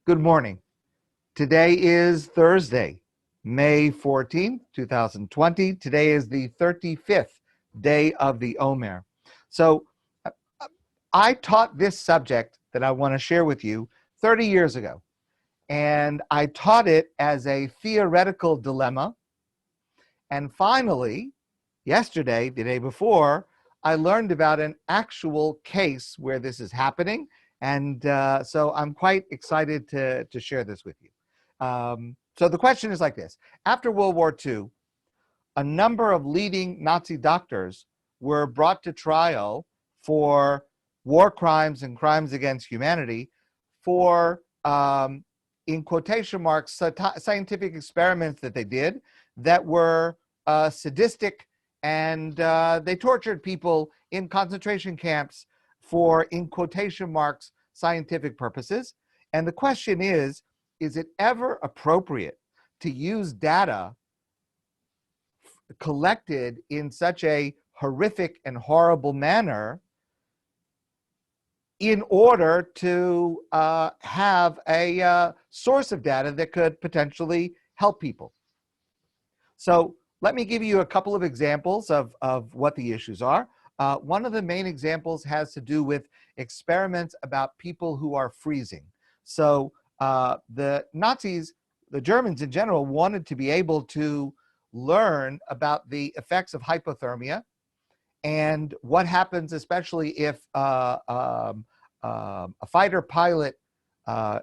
Good morning. Today is Thursday, May 14th, 2020. Today is the 35th day of the Omer. So I taught this subject that I want to share with you 30 years ago. And I taught it as a theoretical dilemma. And finally, yesterday, the day before, I learned about an actual case where this is happening. And so I'm quite excited to share this with you. So the question is like this. After World War II, a number of leading Nazi doctors were brought to trial for war crimes and crimes against humanity for, in quotation marks, scientific experiments that they did that were sadistic, and they tortured people in concentration camps for, in quotation marks, scientific purposes. And the question is it ever appropriate to use data collected in such a horrific and horrible manner in order to have a source of data that could potentially help people? So let me give you a couple of examples of what the issues are. One of the main examples has to do with experiments about people who are freezing. So the Nazis, the Germans in general, wanted to be able to learn about the effects of hypothermia and what happens, especially if a fighter pilot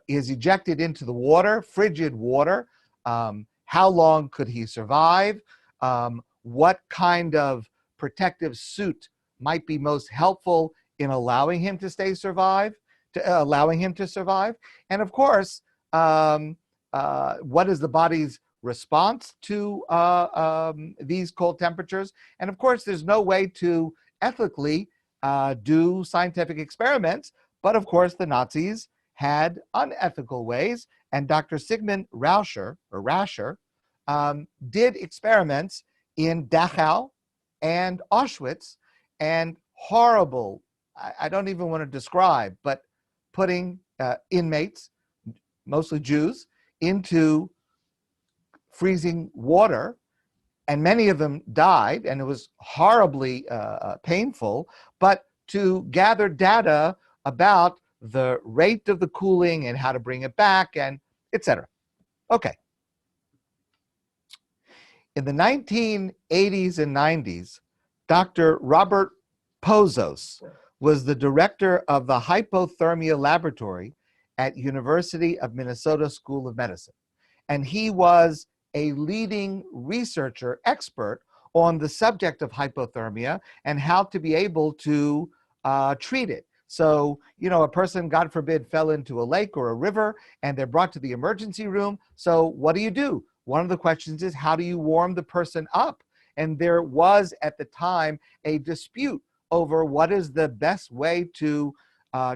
is ejected into the water, frigid water. How long could he survive? What kind of protective suit might be most helpful in allowing him to survive? And of course, what is the body's response to these cold temperatures? And of course, there's no way to ethically do scientific experiments, but of course, the Nazis had unethical ways, and Dr. Sigmund Rascher did experiments in Dachau and Auschwitz, and horrible, I don't even want to describe, but putting inmates, mostly Jews, into freezing water, and many of them died, and it was horribly painful, but to gather data about the rate of the cooling and how to bring it back, and etc. Okay. In the 1980s and 90s, Dr. Robert Pozos was the director of the hypothermia laboratory at University of Minnesota School of Medicine. And he was a leading researcher expert on the subject of hypothermia and how to be able to treat it. So, a person, God forbid, fell into a lake or a river and they're brought to the emergency room. So what do? One of the questions is, how do you warm the person up? And there was at the time a dispute over what is the best way to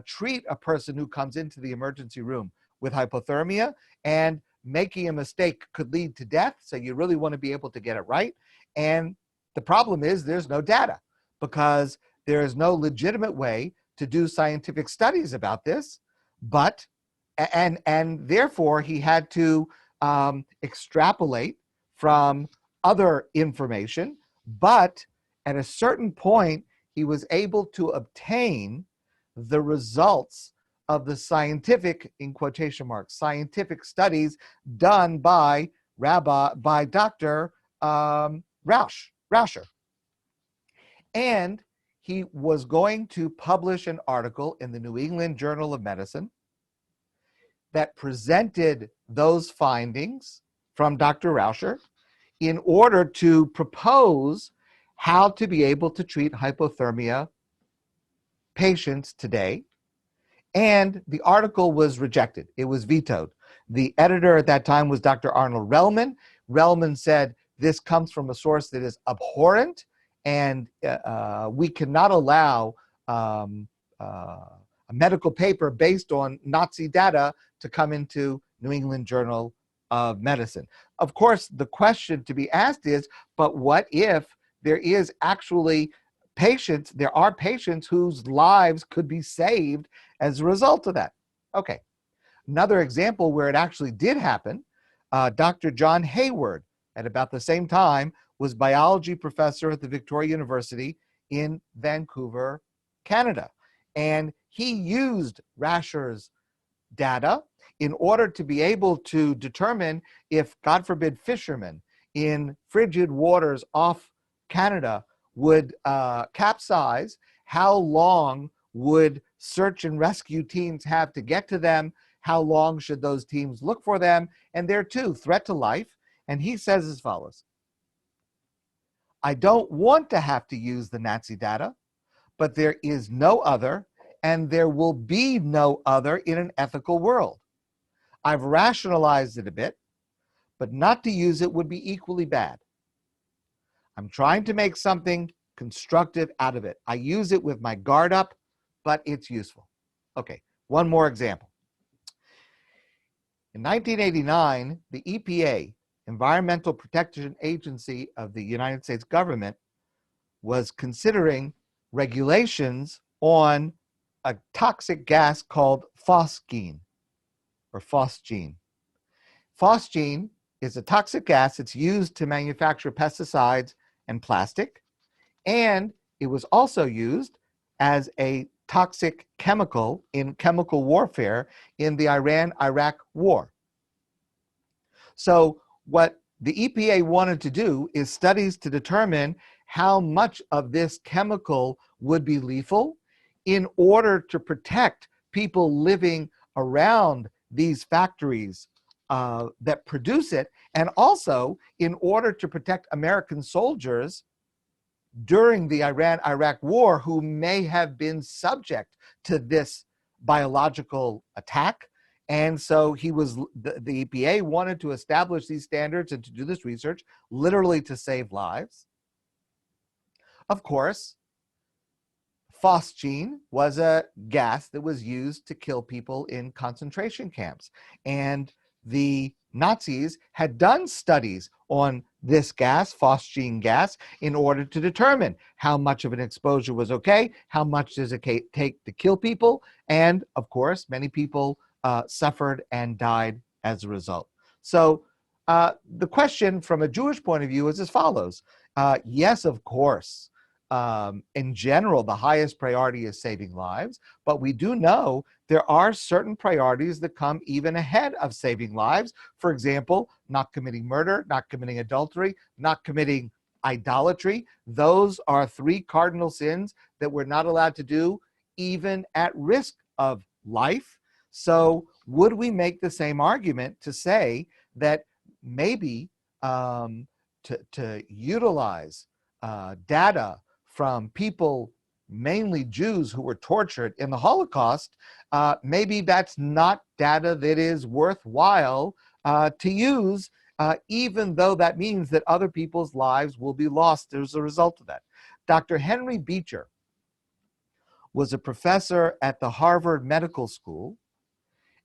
treat a person who comes into the emergency room with hypothermia, and making a mistake could lead to death. So you really want to be able to get it right. And the problem is there's no data, because there is no legitimate way to do scientific studies about this. But, and therefore he had to extrapolate from other information. But at a certain point, he was able to obtain the results of the scientific, in quotation marks, scientific studies done by Dr. Rascher. And he was going to publish an article in the New England Journal of Medicine that presented those findings from Dr. Rascher in order to propose how to be able to treat hypothermia patients today. And the article was rejected. It was vetoed. The editor at that time was Dr. Arnold Relman. Relman said, this comes from a source that is abhorrent, and we cannot allow a medical paper based on Nazi data to come into New England Journal of Medicine. Of course, the question to be asked is, but what if there is actually there are patients whose lives could be saved as a result of that? Okay. Another example where it actually did happen, Dr. John Hayward, at about the same time, was biology professor at the Victoria University in Vancouver, Canada. And he used Rasher's data in order to be able to determine if, God forbid, fishermen in frigid waters off Canada would capsize, how long would search and rescue teams have to get to them, how long should those teams look for them, and there too, threat to life. And he says as follows: I don't want to have to use the Nazi data, but there is no other, and there will be no other in an ethical world. I've rationalized it a bit, but not to use it would be equally bad. I'm trying to make something constructive out of it. I use it with my guard up, but it's useful. Okay, one more example. In 1989, the EPA, Environmental Protection Agency of the United States government, was considering regulations on a toxic gas called phosgene or phosgene. Phosgene is a toxic gas that's used to manufacture pesticides and plastic, and it was also used as a toxic chemical in chemical warfare in the Iran-Iraq war. So what the EPA wanted to do is studies to determine how much of this chemical would be lethal in order to protect people living around these factories that produce it, and also in order to protect American soldiers during the Iran-Iraq war who may have been subject to this biological attack. And so the EPA wanted to establish these standards and to do this research literally to save lives. Of course, phosgene was a gas that was used to kill people in concentration camps. And the Nazis had done studies on this gas, phosgene gas, in order to determine how much of an exposure was okay, how much does it take to kill people, and of course, many people suffered and died as a result. So the question from a Jewish point of view is as follows. Yes, of course, in general, the highest priority is saving lives, but we do know there are certain priorities that come even ahead of saving lives. For example, not committing murder, not committing adultery, not committing idolatry. Those are three cardinal sins that we're not allowed to do, even at risk of life. So would we make the same argument to say that maybe to utilize data from people, mainly Jews, who were tortured in the Holocaust, maybe that's not data that is worthwhile to use, even though that means that other people's lives will be lost as a result of that. Dr. Henry Beecher was a professor at the Harvard Medical School,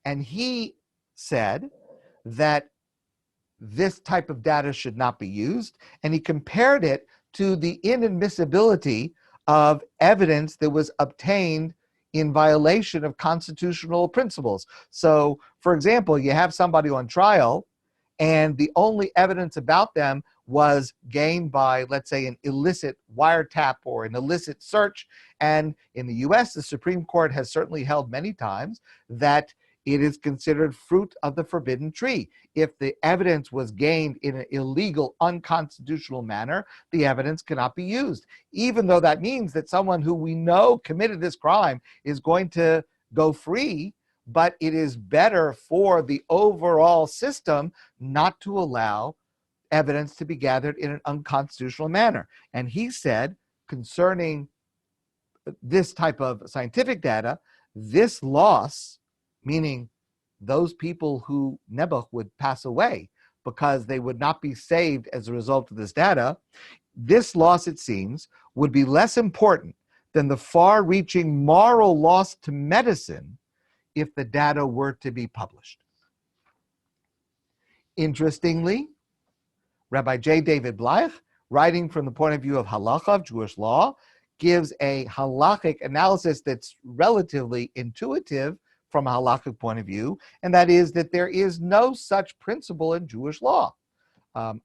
and he said that this type of data should not be used, and he compared it to the inadmissibility of evidence that was obtained in violation of constitutional principles. So, for example, you have somebody on trial, and the only evidence about them was gained by, let's say, an illicit wiretap or an illicit search. And in the US, the Supreme Court has certainly held many times that it is considered fruit of the forbidden tree. If the evidence was gained in an illegal, unconstitutional manner, the evidence cannot be used, even though that means that someone who we know committed this crime is going to go free. But it is better for the overall system not to allow evidence to be gathered in an unconstitutional manner. And he said, concerning this type of scientific data, this loss, meaning those people who Nebuch would pass away because they would not be saved as a result of this data, this loss, it seems, would be less important than the far-reaching moral loss to medicine if the data were to be published. Interestingly, Rabbi J. David Bleich, writing from the point of view of halacha, of Jewish law, gives a halachic analysis that's relatively intuitive from a halakhic point of view, and that is that there is no such principle in Jewish law.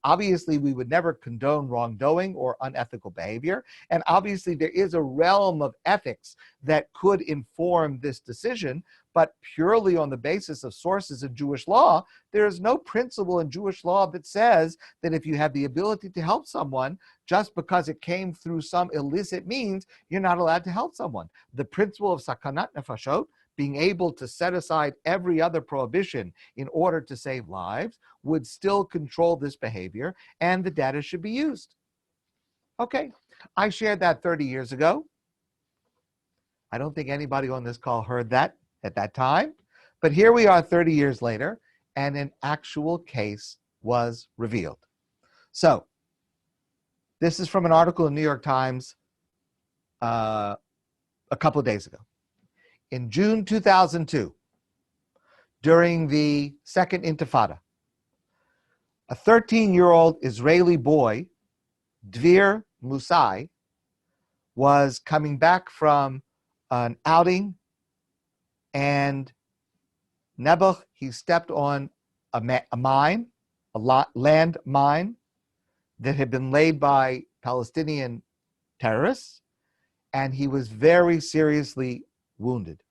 Obviously, we would never condone wrongdoing or unethical behavior, and obviously there is a realm of ethics that could inform this decision, but purely on the basis of sources in Jewish law, there is no principle in Jewish law that says that if you have the ability to help someone, just because it came through some illicit means, you're not allowed to help someone. The principle of sakanat nefashot, being able to set aside every other prohibition in order to save lives, would still control this behavior, and the data should be used. Okay, I shared that 30 years ago. I don't think anybody on this call heard that at that time, but here we are 30 years later, and an actual case was revealed. So, this is from an article in New York Times a couple of days ago. In June 2002, during the Second Intifada, a 13-year-old Israeli boy, Dvir Musai, was coming back from an outing, and Nebuch, he stepped on a mine, a land mine that had been laid by Palestinian terrorists, and he was very seriously wounded.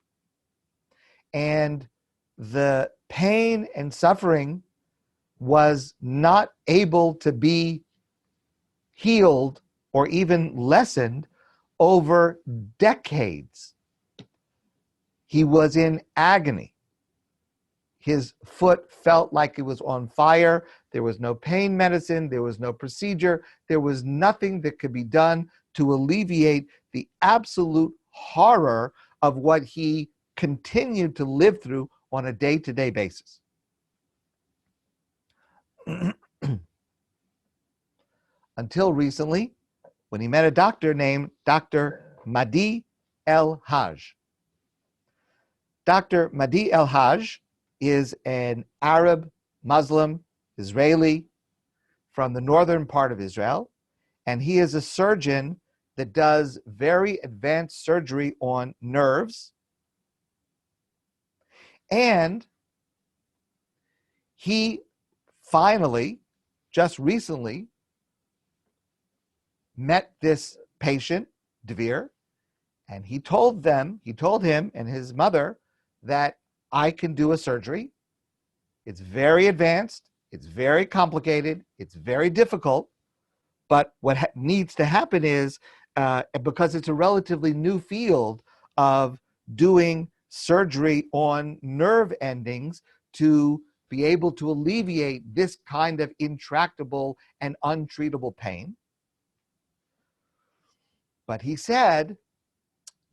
And the pain and suffering was not able to be healed or even lessened over decades. He was in agony. His foot felt like it was on fire. There was no pain medicine. There was no procedure. There was nothing that could be done to alleviate the absolute horror of what he continued to live through on a day-to-day basis. Until recently, when he met a doctor named Dr. Mahdi El-Haj. Dr. Mahdi El-Haj is an Arab, Muslim, Israeli from the northern part of Israel, and he is a surgeon that does very advanced surgery on nerves. And he finally, just recently, met this patient, Dvir, and he told him and his mother that I can do a surgery. It's very advanced, it's very complicated, it's very difficult, but what needs to happen is, because it's a relatively new field of doing surgery on nerve endings to be able to alleviate this kind of intractable and untreatable pain. But he said,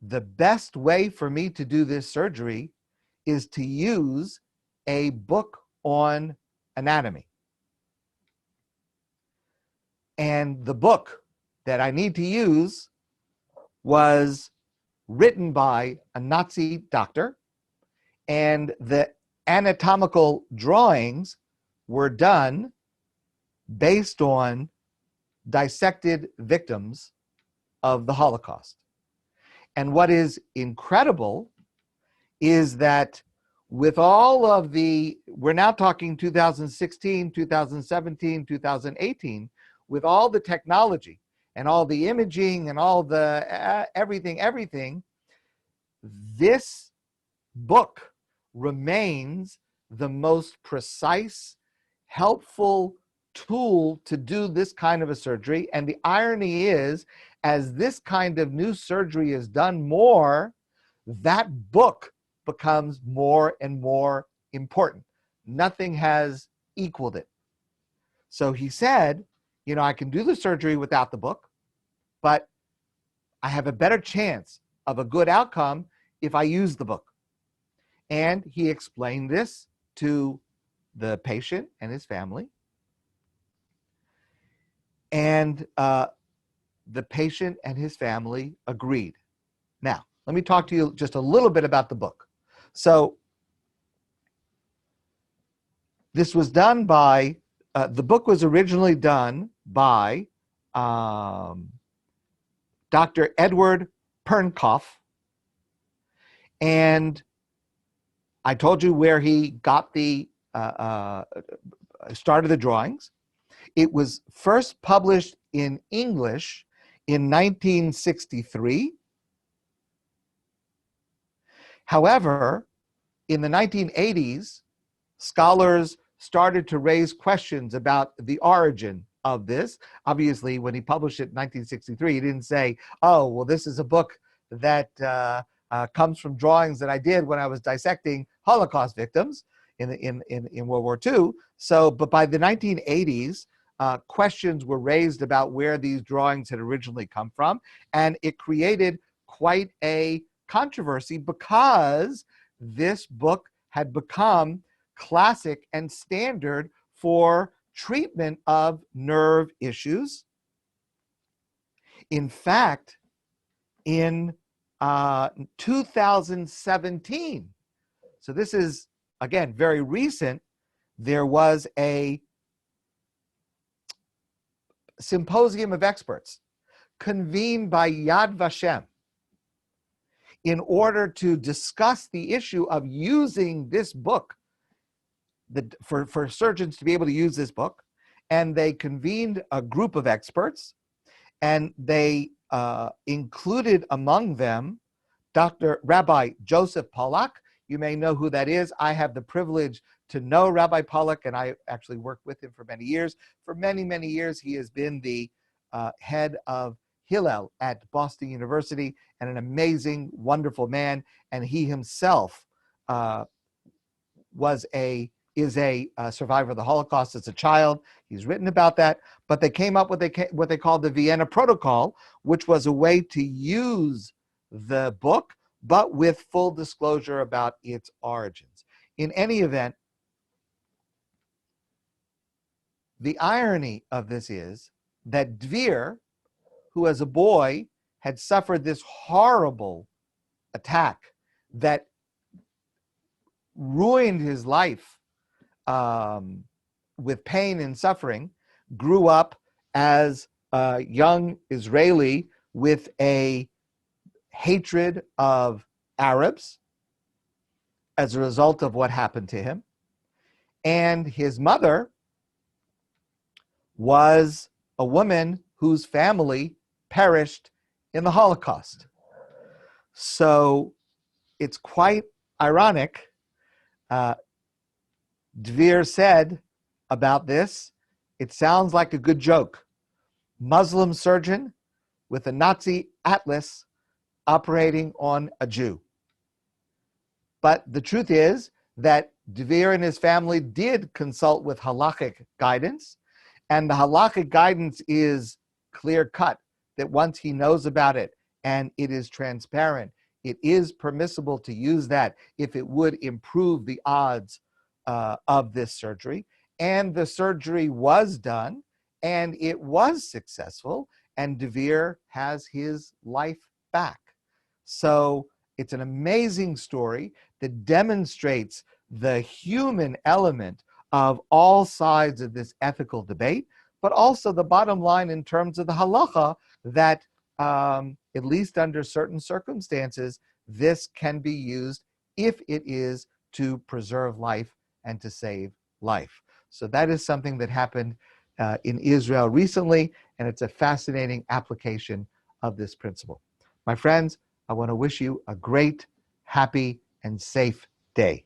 the best way for me to do this surgery is to use a book on anatomy. And the book that I need to use was written by a Nazi doctor, and the anatomical drawings were done based on dissected victims of the Holocaust. And what is incredible is that with all of we're now talking 2016, 2017, 2018, with all the technology and all the imaging and all the everything, this book remains the most precise, helpful tool to do this kind of a surgery. And the irony is, as this kind of new surgery is done more, that book becomes more and more important. Nothing has equaled it. So he said, I can do the surgery without the book, but I have a better chance of a good outcome if I use the book. And he explained this to the patient and his family. And the patient and his family agreed. Now, let me talk to you just a little bit about the book. So, this was done by, the book was originally done by Dr. Edward Pernkopf, and I told you where he got the started the drawings. It was first published in English in 1963. However, in the 1980s, scholars started to raise questions about the origin of this. Obviously, when he published it in 1963, he didn't say, oh, well, this is a book that comes from drawings that I did when I was dissecting Holocaust victims in World War II. So, but by the 1980s, questions were raised about where these drawings had originally come from, and it created quite a controversy because this book had become classic and standard for treatment of nerve issues. In fact, in 2017, so this is, again, very recent, there was a symposium of experts convened by Yad Vashem in order to discuss the issue of using this book, for surgeons to be able to use this book. And they convened a group of experts, and they included among them Rabbi Joseph Pollack. You may know who that is. I have the privilege to know Rabbi Pollack, and I actually worked with him for many years. For many, many years, he has been the head of Hillel at Boston University, and an amazing, wonderful man. And he himself is a survivor of the Holocaust as a child. He's written about that. But they came up with what they called the Vienna Protocol, which was a way to use the book, but with full disclosure about its origins. In any event, the irony of this is that Dvir, who as a boy had suffered this horrible attack that ruined his life with pain and suffering, grew up as a young Israeli with a hatred of Arabs as a result of what happened to him. And his mother was a woman whose family perished in the Holocaust. So it's quite ironic. Dvir said about this, it sounds like a good joke. Muslim surgeon with a Nazi atlas operating on a Jew. But the truth is that Dvir and his family did consult with halakhic guidance, and the halakhic guidance is clear-cut, that once he knows about it and it is transparent, it is permissible to use that if it would improve the odds of this surgery. And the surgery was done, and it was successful, and Dvir has his life back. So it's an amazing story that demonstrates the human element of all sides of this ethical debate, but also the bottom line in terms of the halacha that at least under certain circumstances, this can be used if it is to preserve life and to save life. So that is something that happened in Israel recently, and it's a fascinating application of this principle. My friends, I want to wish you a great, happy, and safe day.